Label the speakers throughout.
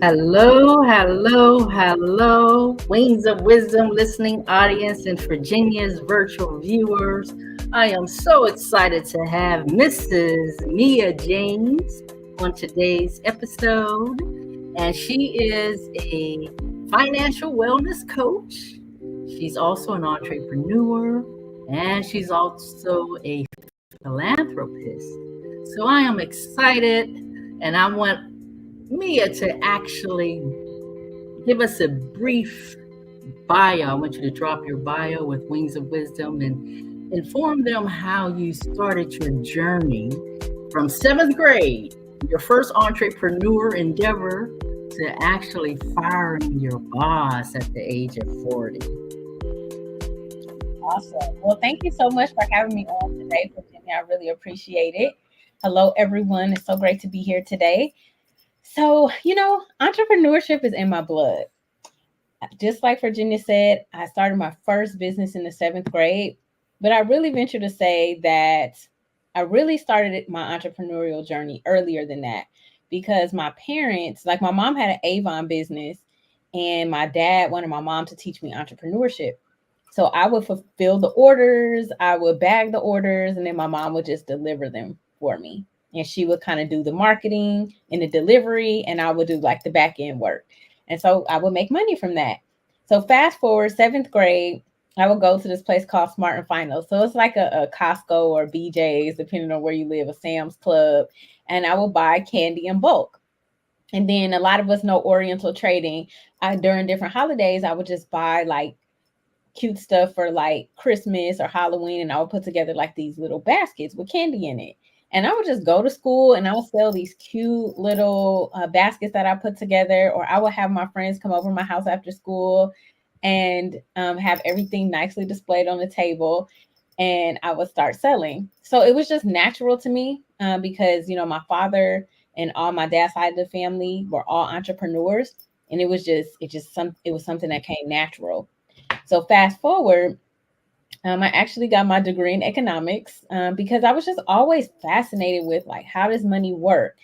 Speaker 1: Hello, hello, hello, Wings of Wisdom listening audience and Virginia's virtual viewers. I am so excited to have Mrs. Mia James on today's episode. And she is a financial wellness coach. She's also an entrepreneur and she's also a philanthropist. So I am excited and I want Mia to actually give us a brief bio. I want you to drop your bio with Wings of Wisdom and inform them how you started your journey from seventh grade, your first entrepreneur endeavor, to actually firing your boss at the age of 40.
Speaker 2: Awesome. Well, thank you so much for having me on today, Virginia. I really appreciate it. Hello, everyone. It's so great to be here today. So, entrepreneurship is in my blood. Just like Virginia said, I started my first business in the seventh grade, but I really venture to say that I really started my entrepreneurial journey earlier than that because my parents, like my mom had an Avon business and my dad wanted my mom to teach me entrepreneurship. So I would fulfill the orders, I would bag the orders, and then my mom would just deliver them for me. And she would kind of do the marketing and the delivery, and I would do like the back end work. And so I would make money from that. So fast forward, seventh grade, I would go to this place called Smart and Final. So it's like a Costco or BJ's, depending on where you live, a Sam's Club. And I would buy candy in bulk. And then a lot of us know Oriental trading. During different holidays, I would just buy like cute stuff for like Christmas or Halloween, and I would put together like these little baskets with candy in it. And I would just go to school and I would sell these cute little baskets that I put together, or I would have my friends come over to my house after school and have everything nicely displayed on the table, and I would start selling. So it was just natural to me because, my father and all my dad's side of the family were all entrepreneurs, and it was something that came natural. So fast forward, I actually got my degree in economics because I was just always fascinated with like, how does money work?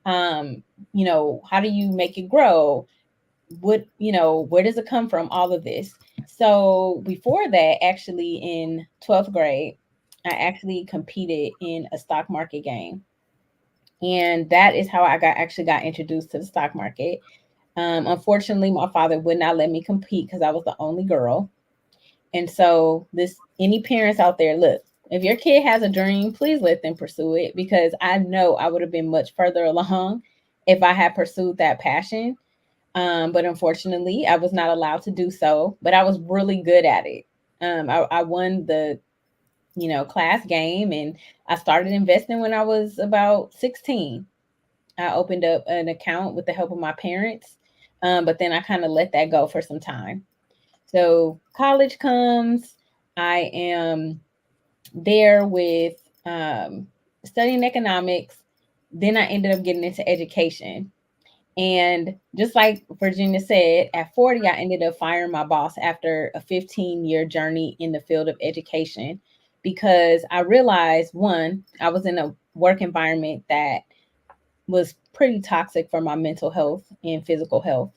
Speaker 2: How do you make it grow? Where does it come from? All of this. So before that, actually in 12th grade, I actually competed in a stock market game. And that is how I got introduced to the stock market. Unfortunately, my father would not let me compete because I was the only girl. And so any parents out there, look, if your kid has a dream, please let them pursue it, because I know I would have been much further along if I had pursued that passion. But unfortunately, I was not allowed to do so, but I was really good at it. I won the, class game, and I started investing when I was about 16. I opened up an account with the help of my parents, but then I kind of let that go for some time. So college comes, I am there with studying economics. Then I ended up getting into education. And just like Virginia said, at 40, I ended up firing my boss after a 15-year journey in the field of education, because I realized, one, I was in a work environment that was pretty toxic for my mental health and physical health.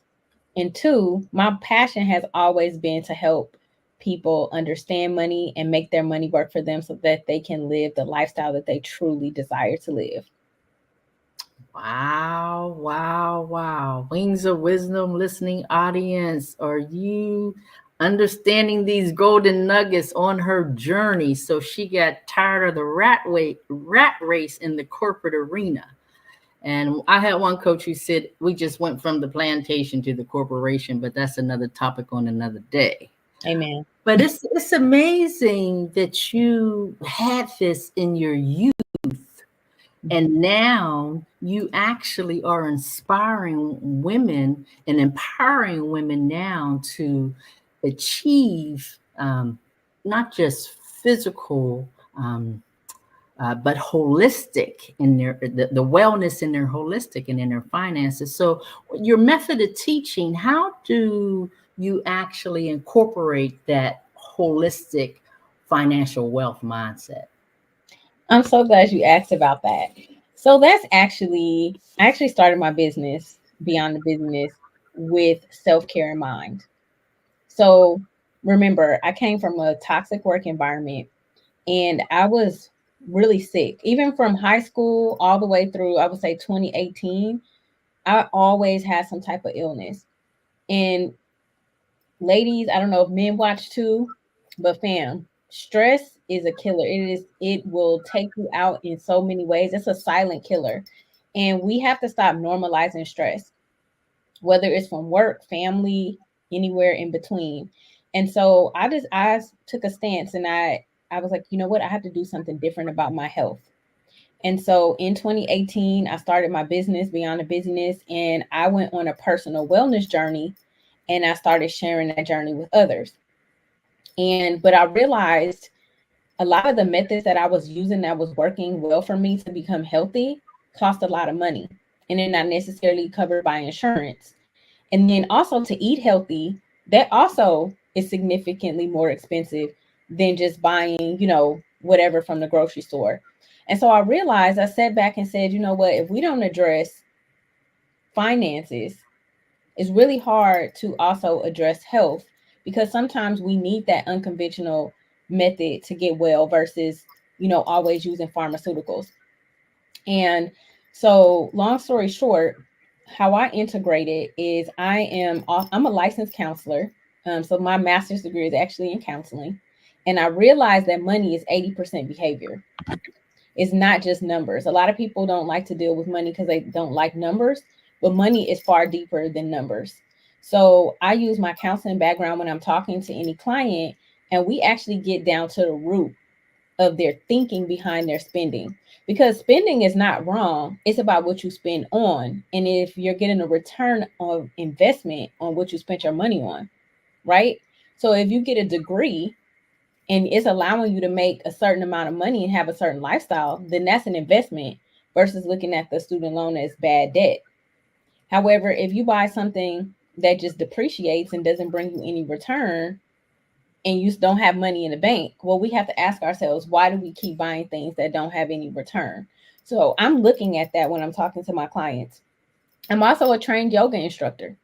Speaker 2: And two, my passion has always been to help people understand money and make their money work for them so that they can live the lifestyle that they truly desire to live.
Speaker 1: Wow, wow, wow. Wings of Wisdom listening audience, are you understanding these golden nuggets on her journey? So she got tired of the rat race in the corporate arena. And I had one coach who said we just went from the plantation to the corporation, but that's another topic on another day.
Speaker 2: Amen.
Speaker 1: But it's amazing that you had this in your youth, and now you actually are inspiring women and empowering women now to achieve not just physical but holistic in the wellness in their holistic and in their finances. So your method of teaching, how do you actually incorporate that holistic financial wealth mindset?
Speaker 2: I'm so glad you asked about that. So I actually started my business Beyond the Busyness with self-care in mind. So remember, I came from a toxic work environment and I was really sick. Even from high school all the way through, I would say 2018, I always had some type of illness. And ladies, I don't know if men watch too, but fam, stress is a killer. It will take you out in so many ways. It's a silent killer. And we have to stop normalizing stress, whether it's from work, family, anywhere in between. And so I took a stance and I was like, you know what? I have to do something different about my health. And so in 2018, I started my business, Beyond the Busyness, and I went on a personal wellness journey and I started sharing that journey with others. But I realized a lot of the methods that I was using that was working well for me to become healthy cost a lot of money and they're not necessarily covered by insurance. And then also to eat healthy, that also is significantly more expensive than just buying, whatever from the grocery store. And so I realized, I sat back and said, you know what, if we don't address finances, it's really hard to also address health because sometimes we need that unconventional method to get well versus, always using pharmaceuticals. And so, long story short, how I integrate it is I'm a licensed counselor. So my master's degree is actually in counseling, and I realized that money is 80% behavior. It's not just numbers. A lot of people don't like to deal with money because they don't like numbers, but money is far deeper than numbers. So I use my counseling background when I'm talking to any client, and we actually get down to the root of their thinking behind their spending, because spending is not wrong. It's about what you spend on, and if you're getting a return of investment on what you spent your money on, right? So if you get a degree and it's allowing you to make a certain amount of money and have a certain lifestyle, then that's an investment versus looking at the student loan as bad debt. However, if you buy something that just depreciates and doesn't bring you any return, and you don't have money in the bank, well, we have to ask ourselves, why do we keep buying things that don't have any return? So I'm looking at that when I'm talking to my clients. I'm also a trained yoga instructor.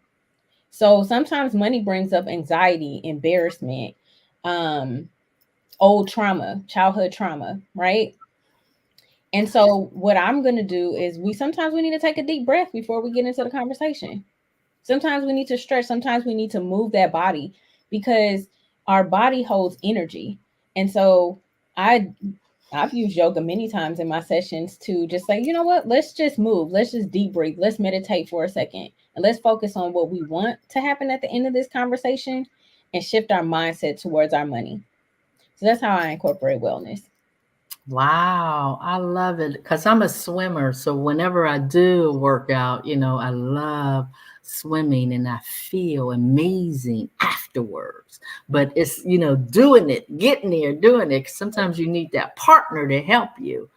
Speaker 2: So sometimes money brings up anxiety, embarrassment, um, old trauma, childhood trauma, right? And so what I'm going to do is we need to take a deep breath before we get into the conversation. Sometimes we need to stretch. Sometimes we need to move that body because our body holds energy. And so I've used yoga many times in my sessions to just say, you know what, let's just move. Let's just deep breathe. Let's meditate for a second. And let's focus on what we want to happen at the end of this conversation and shift our mindset towards our money. So that's how I incorporate wellness.
Speaker 1: Wow, I love it because I'm a swimmer. So whenever I do work out, I love swimming and I feel amazing afterwards. But it's, doing it, getting there, doing it. 'Cause sometimes you need that partner to help you,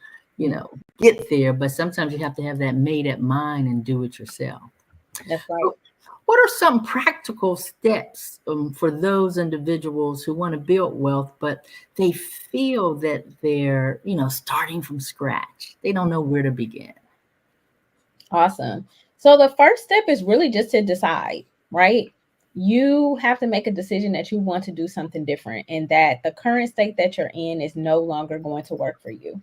Speaker 1: get there. But sometimes you have to have that made up mind and do it yourself.
Speaker 2: That's right.
Speaker 1: What are some practical steps for those individuals who want to build wealth, but they feel that they're, starting from scratch? They don't know where to begin.
Speaker 2: Awesome. So the first step is really just to decide, right? You have to make a decision that you want to do something different and that the current state that you're in is no longer going to work for you.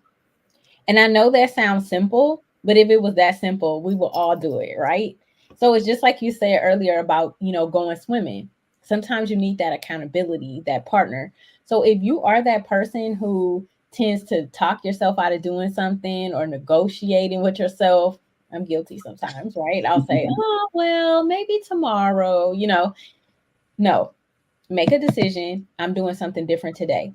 Speaker 2: And I know that sounds simple, but if it was that simple, we will all do it, right? So it's just like you said earlier about, going swimming. Sometimes you need that accountability, that partner. So if you are that person who tends to talk yourself out of doing something or negotiating with yourself, I'm guilty sometimes, right? I'll say, oh, well, maybe tomorrow, no, make a decision. I'm doing something different today.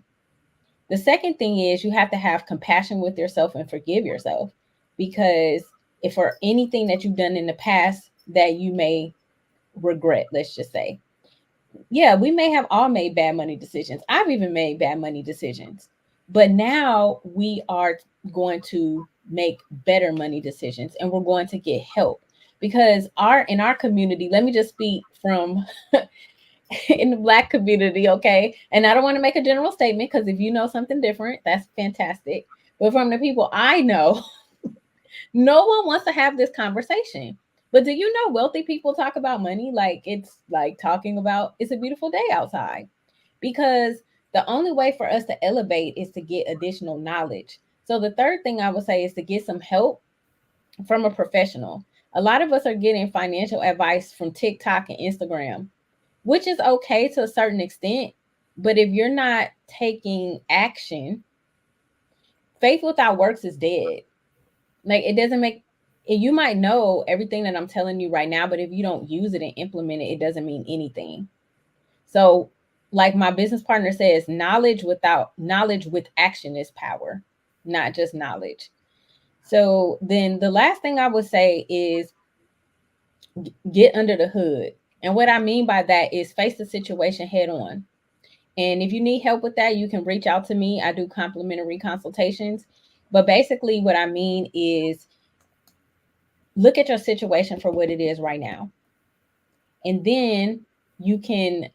Speaker 2: The second thing is you have to have compassion with yourself and forgive yourself, because if for anything that you've done in the past that you may regret, let's just say, yeah, we may have all made bad money decisions. I've even made bad money decisions, but now we are going to make better money decisions and we're going to get help because in our community, let me just speak from in the Black community, okay? And I don't want to make a general statement because if you know something different, that's fantastic. But from the people I know, no one wants to have this conversation. But do you know wealthy people talk about money like it's like talking about it's a beautiful day outside? Because the only way for us to elevate is to get additional knowledge. So the third thing I would say is to get some help from a professional. A lot of us are getting financial advice from TikTok and Instagram, which is okay to a certain extent. But if you're not taking action, faith without works is dead. Like it doesn't make you might know everything that I'm telling you right now, but if you don't use it and implement it, it doesn't mean anything. So, like my business partner says, knowledge with action is power, not just knowledge. So, then the last thing I would say is get under the hood. And what I mean by that is face the situation head on. And if you need help with that, you can reach out to me. I do complimentary consultations. But basically, what I mean is look at your situation for what it is right now. And then you can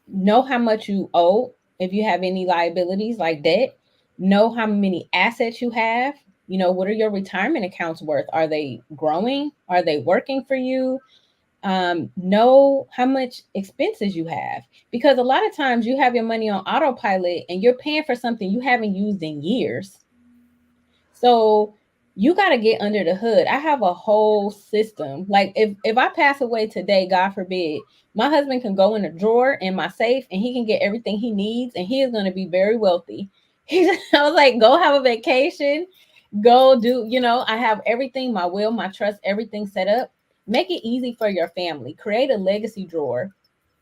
Speaker 2: know how much you owe if you have any liabilities like debt, know how many assets you have. You know, what are your retirement accounts worth? Are they growing? Are they working for you? Know how much expenses you have, because a lot of times you have your money on autopilot and you're paying for something you haven't used in years. So you got to get under the hood. I have a whole system. Like if I pass away today, God forbid, my husband can go in a drawer in my safe and he can get everything he needs and he is going to be very wealthy. I was like, go have a vacation, go do, I have everything, my will, my trust, everything set up. Make it easy for your family. Create a legacy drawer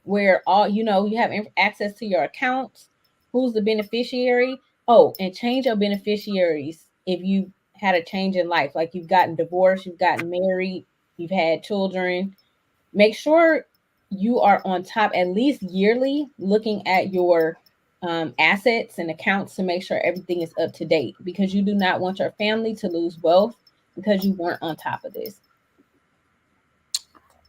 Speaker 2: where all, you have access to your accounts, who's the beneficiary. Oh, and change your beneficiaries if you had a change in life, like you've gotten divorced, you've gotten married, you've had children. Make sure you are on top at least yearly, looking at your assets and accounts to make sure everything is up to date, because you do not want your family to lose wealth because you weren't on top of this.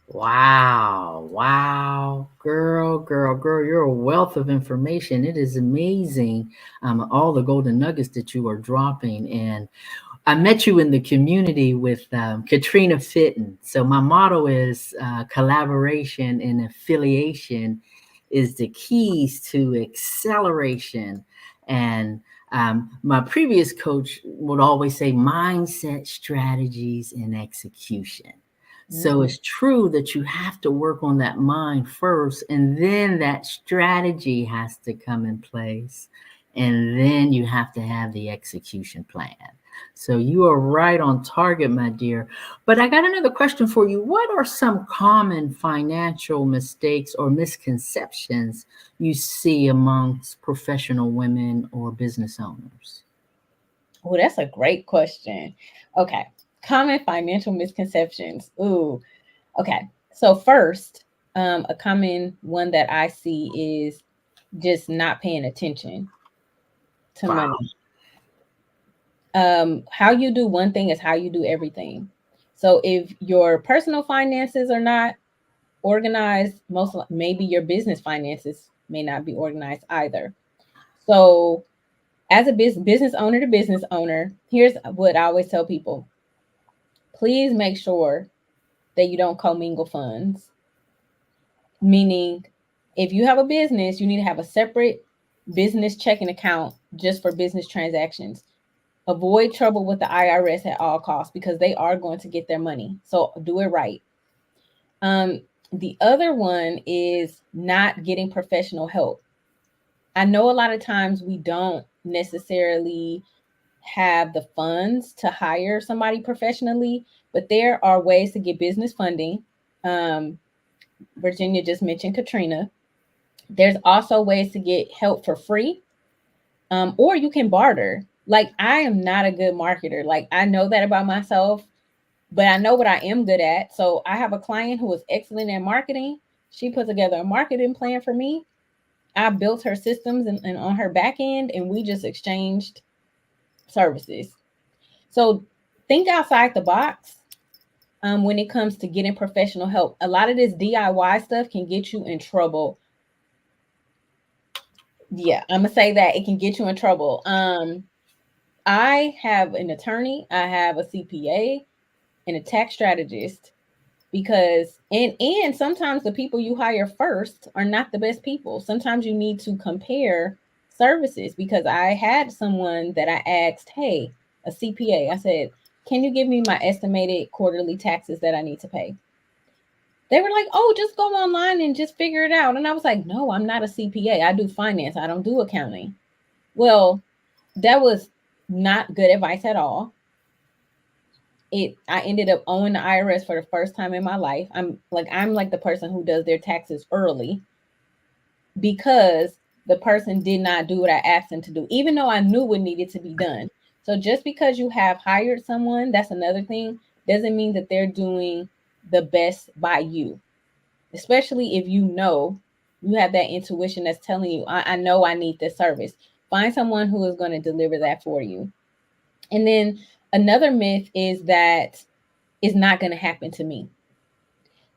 Speaker 1: Wow. Wow. Girl, you're a wealth of information. It is amazing, all the golden nuggets that you are dropping. And I met you in the community with Katrina Fitton. So my motto is collaboration and affiliation is the keys to acceleration. And my previous coach would always say mindset, strategies, and execution. So
Speaker 2: Mm.
Speaker 1: it's true that you have to work on that mind first, and then that strategy has to come in place, and then you have to have the execution plan. So you are right on target, my dear. But I got another question for you. What are some common financial mistakes or misconceptions you see amongst professional women or business owners?
Speaker 2: Oh, that's a great question. Okay. Common financial misconceptions. Ooh. Okay. So first, a common one that I see is just not paying attention to
Speaker 1: Wow.
Speaker 2: money. How you do one thing is how you do everything. So if your personal finances are not organized, maybe your business finances may not be organized either. So as a business owner to business owner, here's what I always tell people: please make sure that you don't commingle funds. Meaning, if you have a business, you need to have a separate business checking account just for business transactions. Avoid trouble with the IRS at all costs because they are going to get their money. So do it right. Um, the other one is not getting professional help. I know a lot of times we don't necessarily have the funds to hire somebody professionally, but there are ways to get business funding. Um, Virginia just mentioned Katrina. There's also ways to get help for free, or you can barter. Like, I am not a good marketer. Like, I know that about myself, but I know what I am good at. So I have a client who is excellent at marketing. She put together a marketing plan for me. I built her systems and on her back end, and we just exchanged services. So think outside the box when it comes to getting professional help. A lot of this DIY stuff can get you in trouble. Yeah, I'm gonna say that it can get you in trouble. I have an attorney, I have a CPA, and a tax strategist. because and sometimes the people you hire first are not the best people. Sometimes you need to compare services, because I had someone that I asked, hey, a CPA, I said, can you give me my estimated quarterly taxes that I need to pay? They were like, oh, just go online and just figure it out. And I was like, no, I'm not a CPA. I do finance. I don't do accounting. Well, that was not good advice at all. I ended up owing the IRS for the first time in my life. I'm like the person who does their taxes early, because the person did not do what I asked them to do, even though I knew what needed to be done. So just because you have hired someone, that's another thing, doesn't mean that they're doing the best by you. Especially if you have that intuition that's telling you, I know I need this service. Find someone who is going to deliver that for you. And then another myth is that it's not going to happen to me.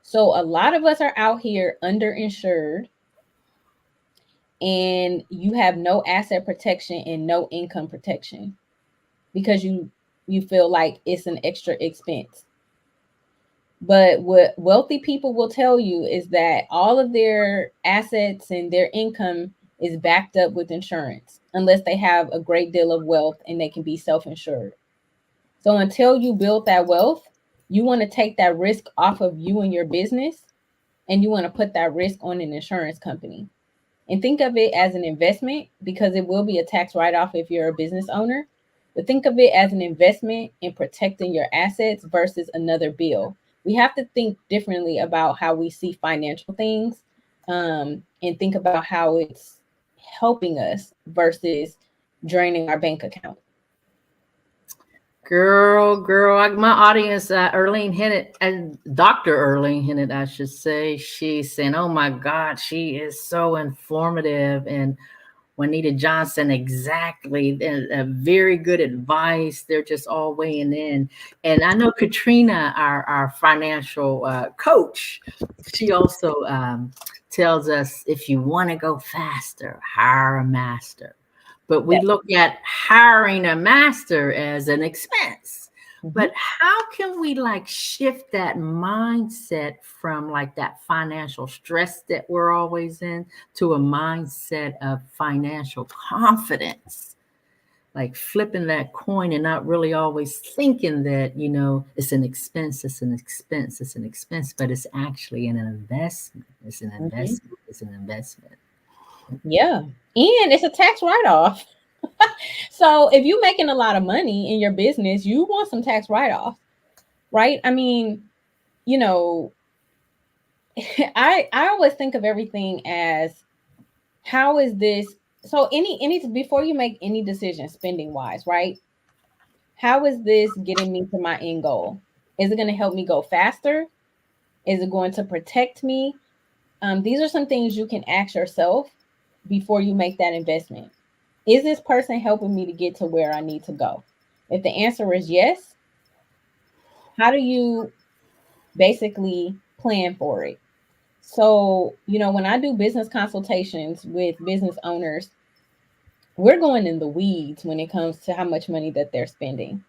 Speaker 2: So a lot of us are out here underinsured, and you have no asset protection and no income protection because you feel like it's an extra expense. But what wealthy people will tell you is that all of their assets and their income is backed up with insurance, unless they have a great deal of wealth and they can be self-insured. So until you build that wealth, you want to take that risk off of you and your business, and you want to put that risk on an insurance company. And think of it as an investment, because it will be a tax write-off if you're a business owner. But think of it as an investment in protecting your assets versus another bill. We have to think differently about how we see financial things, and think about how it's helping us versus draining our bank account.
Speaker 1: Girl, my audience, Erlene hinted, and Dr. Erlene hinted, I should say, she's saying, oh my God, she is so informative. And Juanita Johnson, exactly. Very good advice. They're just all weighing in. And I know Katrina, our financial coach, she also tells us if you want to go faster, hire a master. But we
Speaker 2: That,
Speaker 1: look at hiring a master as an expense.
Speaker 2: mhm.
Speaker 1: But how can we like shift that mindset from like that financial stress that we're always in to a mindset of financial confidence? Like flipping that coin and not really always thinking that, it's an expense, it's an expense, it's an expense, but it's actually an investment. It's an
Speaker 2: Mhm.
Speaker 1: investment, it's an investment.
Speaker 2: Yeah. And it's a tax write-off. So if you're making a lot of money in your business, you want some tax write-off, right? I mean, you know, I always think of everything as, how is this, so any before you make any decision spending wise, right? How is this getting me to my end goal? Is it going to help me go faster? Is it going to protect me? These are some things you can ask yourself before you make that investment. Is this person helping me to get to where I need to go? If the answer is yes, how do you basically plan for it? So, when I do business consultations with business owners, we're going in the weeds when it comes to how much money that they're spending.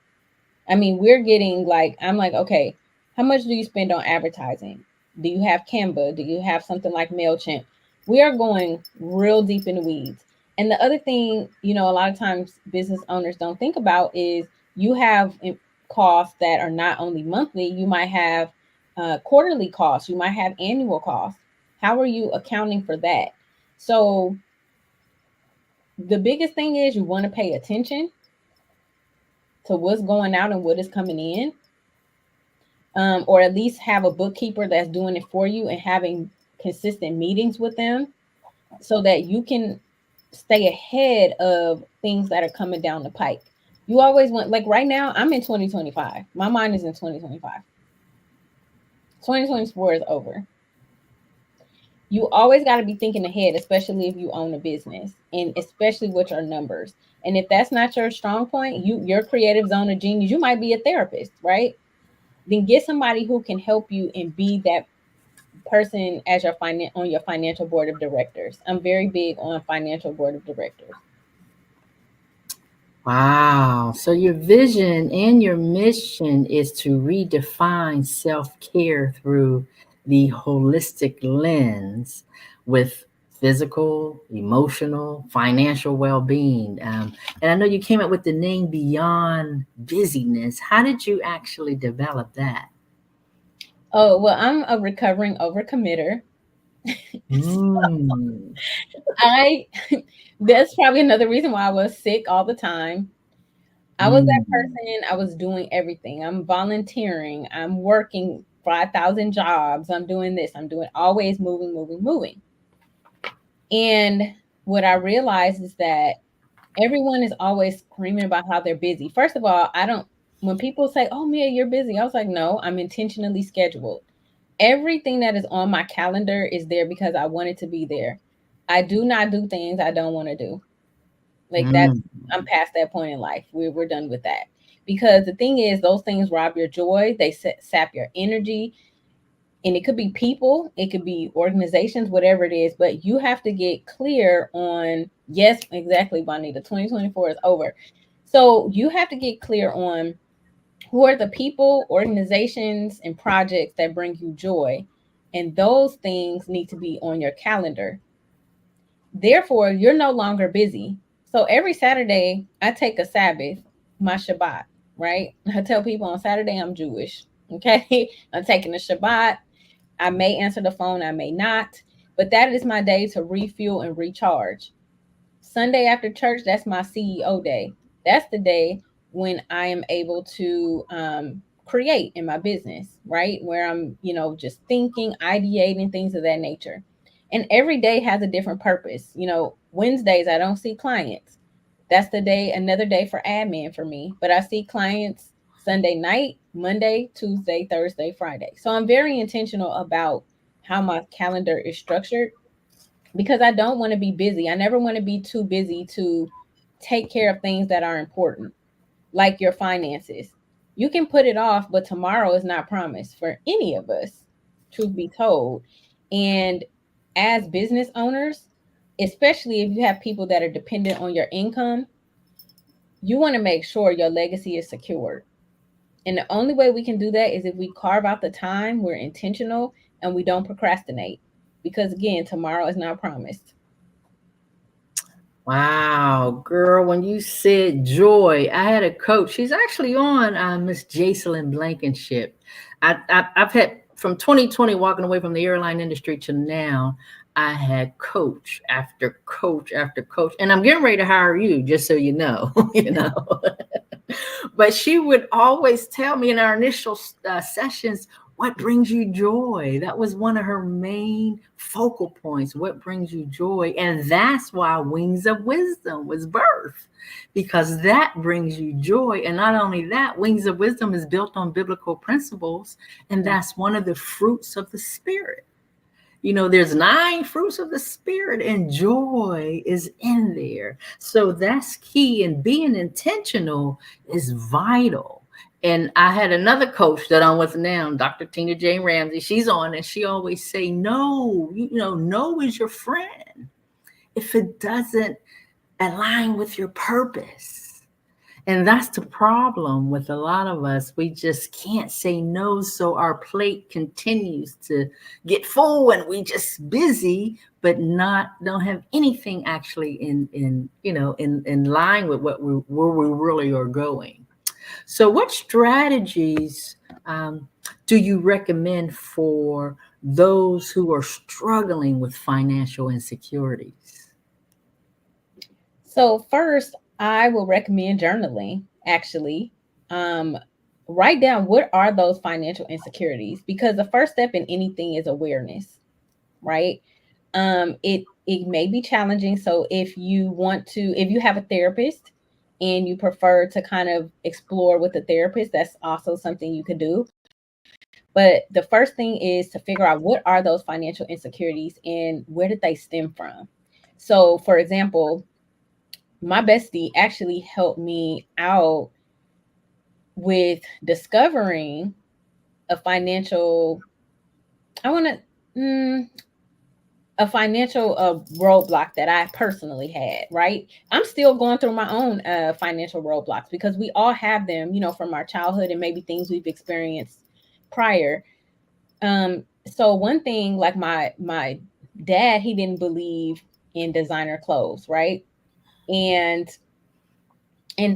Speaker 2: I mean, we're getting like, I'm like, okay, how much do you spend on advertising? Do you have Canva? Do you have something like MailChimp? We are going real deep in the weeds. And the other thing, a lot of times business owners don't think about is you have costs that are not only monthly, you might have quarterly costs, you might have annual costs. How are you accounting for that? So the biggest thing is you want to pay attention to what's going out and what is coming in, or at least have a bookkeeper that's doing it for you and having consistent meetings with them so that you can stay ahead of things that are coming down the pike. You always want, like right now, I'm in 2025. My mind is in 2025. 2024 is over. You always got to be thinking ahead, especially if you own a business and especially with your numbers. And if that's not your strong point, your creative zone of genius, you might be a therapist, right? Then get somebody who can help you and be that person as on your financial board of directors. I'm very big on financial board of directors.
Speaker 1: Wow. So your vision and your mission is to redefine self-care through the holistic lens with physical, emotional, financial well-being. And I know you came up with the name Beyond Busyness. How did you actually develop that?
Speaker 2: Oh, well, I'm a recovering overcommitter.
Speaker 1: Mm.
Speaker 2: I That's probably another reason why I was sick all the time. I was that
Speaker 1: Mm.
Speaker 2: person, I was doing everything. I'm volunteering, I'm working 5,000 jobs, I'm doing this, I'm doing always moving, moving, moving. And what I realized is that everyone is always screaming about how they're busy. First of all, I don't, when people say, "Oh, Mia, you're busy," I was like, no, I'm intentionally scheduled. Everything that is on my calendar is there because I want it to be there. I do not do things I don't want to do. Like that's,
Speaker 1: Mm.
Speaker 2: I'm past that point in life. We're done with that. Because the thing is, those things rob your joy, they sap your energy, and it could be people, it could be organizations, whatever it is, but you have to get clear on, yes, exactly, Bonita, 2024 is over. So you have to get clear on who are the people, organizations, and projects that bring you joy. And those things need to be on your calendar. Therefore, you're no longer busy. So every Saturday, I take a Sabbath, my Shabbat, right? I tell people on Saturday I'm Jewish. Okay. I'm taking a Shabbat. I may answer the phone, I may not, but that is my day to refuel and recharge. Sunday after church, that's my CEO day. That's the day when I am able to create in my business, right? Where I'm, just thinking, ideating, things of that nature. And every day has a different purpose. Wednesdays, I don't see clients. That's the day, another day for admin for me. But I see clients Sunday night, Monday, Tuesday, Thursday, Friday. So I'm very intentional about how my calendar is structured because I don't want to be busy. I never want to be too busy to take care of things that are important, like your finances. You can put it off, but tomorrow is not promised for any of us, truth be told. And as business owners, especially if you have people that are dependent on your income, you want to make sure your legacy is secured. And the only way we can do that is if we carve out the time, we're intentional, and we don't procrastinate. Because again, tomorrow is not promised.
Speaker 1: Wow, girl, when you said joy, I had a coach. She's actually on Miss Jacelyn Blankenship. I've had from 2020 walking away from the airline industry to now. I had coach after coach after coach, and I'm getting ready to hire you, just so you know. you know. But she would always tell me in our initial sessions, what brings you joy? That was one of her main focal points. What brings you joy? And that's why Wings of Wisdom was birthed, because that brings you joy. And not only that, Wings of Wisdom is built on biblical principles, and that's one of the fruits of the Spirit. There's 9 fruits of the Spirit, and joy is in there. So that's key. And being intentional is vital. And I had another coach that I'm with now, Dr. Tina J. Ramsey. She's on, and she always say, no, no is your friend if it doesn't align with your purpose. And that's the problem with a lot of us. We just can't say no. So our plate continues to get full and we just busy, but don't have anything actually in line with where we really are going. So what strategies do you recommend for those who are struggling with financial insecurities?
Speaker 2: So first, I will recommend journaling. Actually, um, write down what are those financial insecurities because the first step in anything is awareness, right? It may be challenging. So if you have a therapist and you prefer to kind of explore with the therapist, that's also something you could do. But the first thing is to figure out what are those financial insecurities and where did they stem from. So, for example, my bestie actually helped me out with discovering a financial, I want to, a financial roadblock that I personally had, right? I'm still going through my own financial roadblocks because we all have them, from our childhood and maybe things we've experienced prior. So one thing, like my dad, he didn't believe in designer clothes, right? And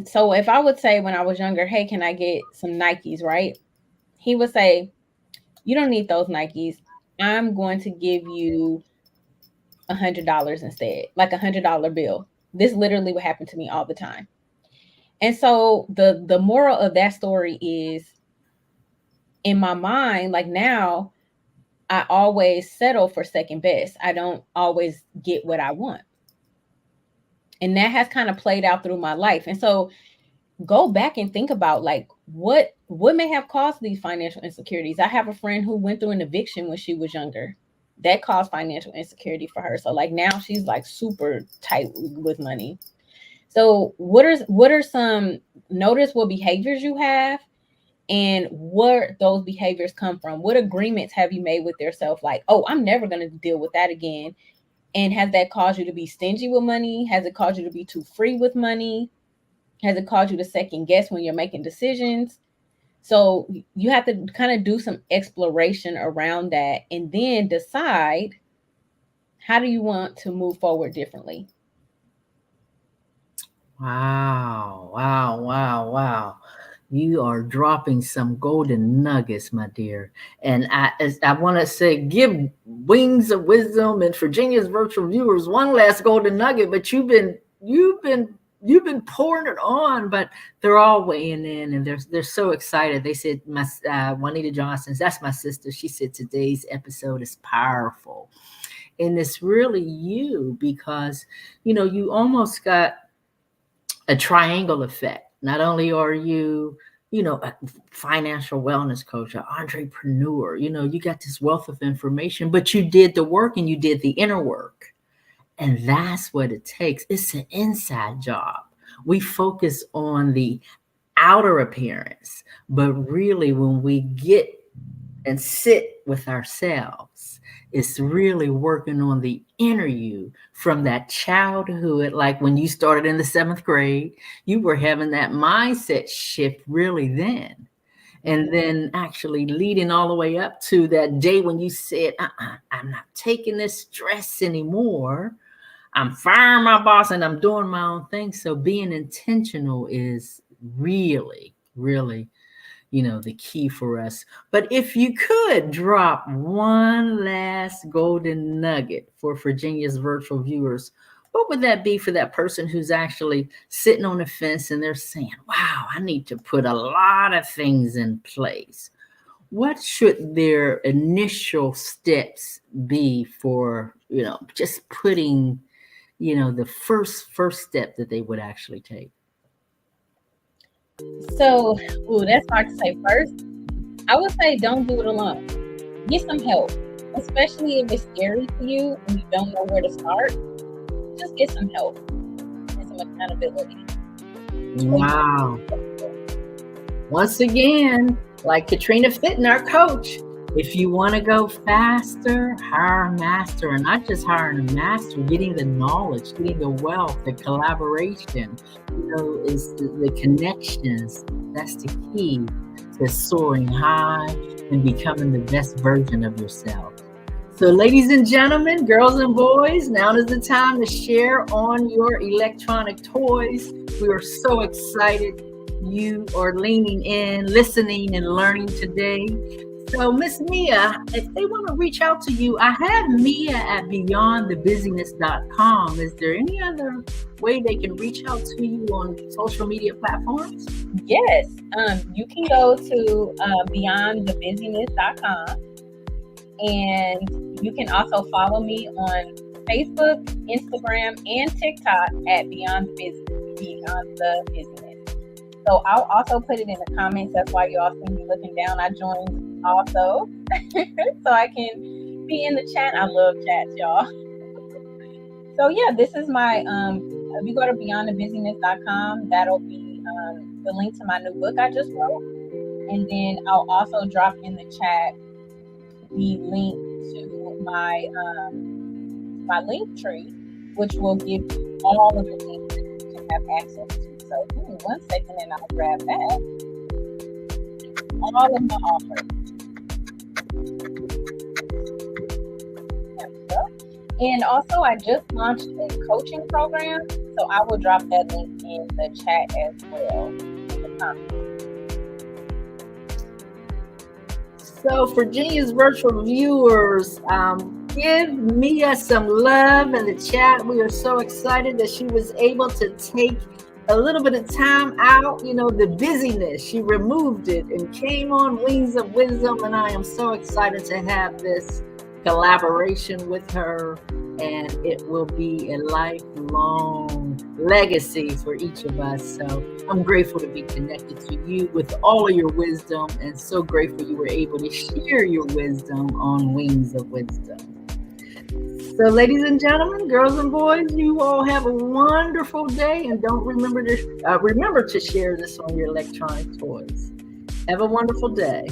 Speaker 2: so if I would say when I was younger, hey, can I get some Nikes, right? He would say, you don't need those Nikes. I'm going to give you $100 instead, like $100 bill. This literally would happen to me all the time. And so the moral of that story is, in my mind, like now, I always settle for second best. I don't always get what I want. And that has kind of played out through my life. And so go back and think about like what may have caused these financial insecurities. I have a friend who went through an eviction when she was younger. That caused financial insecurity for her. So like now she's like super tight with money. So what are some, notice what behaviors you have and where those behaviors come from. What agreements have you made with yourself? Like, oh, I'm never going to deal with that again. And has that caused you to be stingy with money? Has it caused you to be too free with money? Has it caused you to second guess when you're making decisions? So you have to kind of do some exploration around that and then decide, how do you want to move forward differently?
Speaker 1: Wow, wow, wow, wow. You are dropping some golden nuggets, my dear. And I want to say, give Wings of Wisdom and Virginia's virtual viewers one last golden nugget. But you've been pouring it on. But they're all weighing in, and they're so excited. They said, my Juanita Johnson's, that's my sister. She said today's episode is powerful, and it's really you because you almost got a triangle effect. Not only are you, a financial wellness coach, an entrepreneur, you got this wealth of information, but you did the work and you did the inner work. And that's what it takes. It's an inside job. We focus on the outer appearance, but really when we get and sit with ourselves, it's really working on the inner you from that childhood. Like when you started in the 7th grade, you were having that mindset shift really then. And then actually leading all the way up to that day when you said, I'm not taking this stress anymore. I'm firing my boss and I'm doing my own thing. So being intentional is really, really the key for us. But if you could drop one last golden nugget for Virginia's virtual viewers, what would that be for that person who's actually sitting on the fence and they're saying, wow, I need to put a lot of things in place? What should their initial steps be for, just putting, the first step that they would actually take?
Speaker 2: So, that's hard to say first. I would say don't do it alone. Get some help, especially if it's scary to you and you don't know where to start. Just get some help and some accountability.
Speaker 1: Wow. Once again, like Katrina Fitton, our coach, if you want to go faster, hire a master, and not just hiring a master, getting the knowledge, getting the wealth, the collaboration, is the connections. That's the key to soaring high and becoming the best version of yourself. So ladies and gentlemen, girls and boys, now is the time to share on your electronic toys. We are so excited you are leaning in, listening, and learning today. So Miss Mia, if they want to reach out to you, I have Mia at beyondthebusyness.com. Is there any other way they can reach out to you on social media platforms?
Speaker 2: Yes, you can go to beyondthebusyness.com, and you can also follow me on Facebook, Instagram, and TikTok at Beyond the Business. So I'll also put it in the comments. That's why you all see me looking down. I joined also so I can be in the chat. I love chats, y'all. So yeah, this is my if you go to beyondthebusyness.com, that'll be the link to my new book I just wrote. And then I'll also drop in the chat the link to my my link tree, which will give you all of the things that you can have access to. So give me 1 second and I'll grab that. All of my offers. There we go. And also, I just launched a coaching program, so I will drop that link in the chat as well.
Speaker 1: So, Virginia's virtual viewers, give Mia some love in the chat. We are so excited that she was able to take a little bit of time out, you know, the busyness. She removed it and came on Wings of Wisdom, and I am so excited to have this collaboration with her, and it will be a lifelong legacy for each of us. So I'm grateful to be connected to you with all of your wisdom, and so grateful you were able to share your wisdom on Wings of Wisdom. So, ladies and gentlemen, girls and boys, you all have a wonderful day, and don't remember to share this on your electronic toys. Have a wonderful day.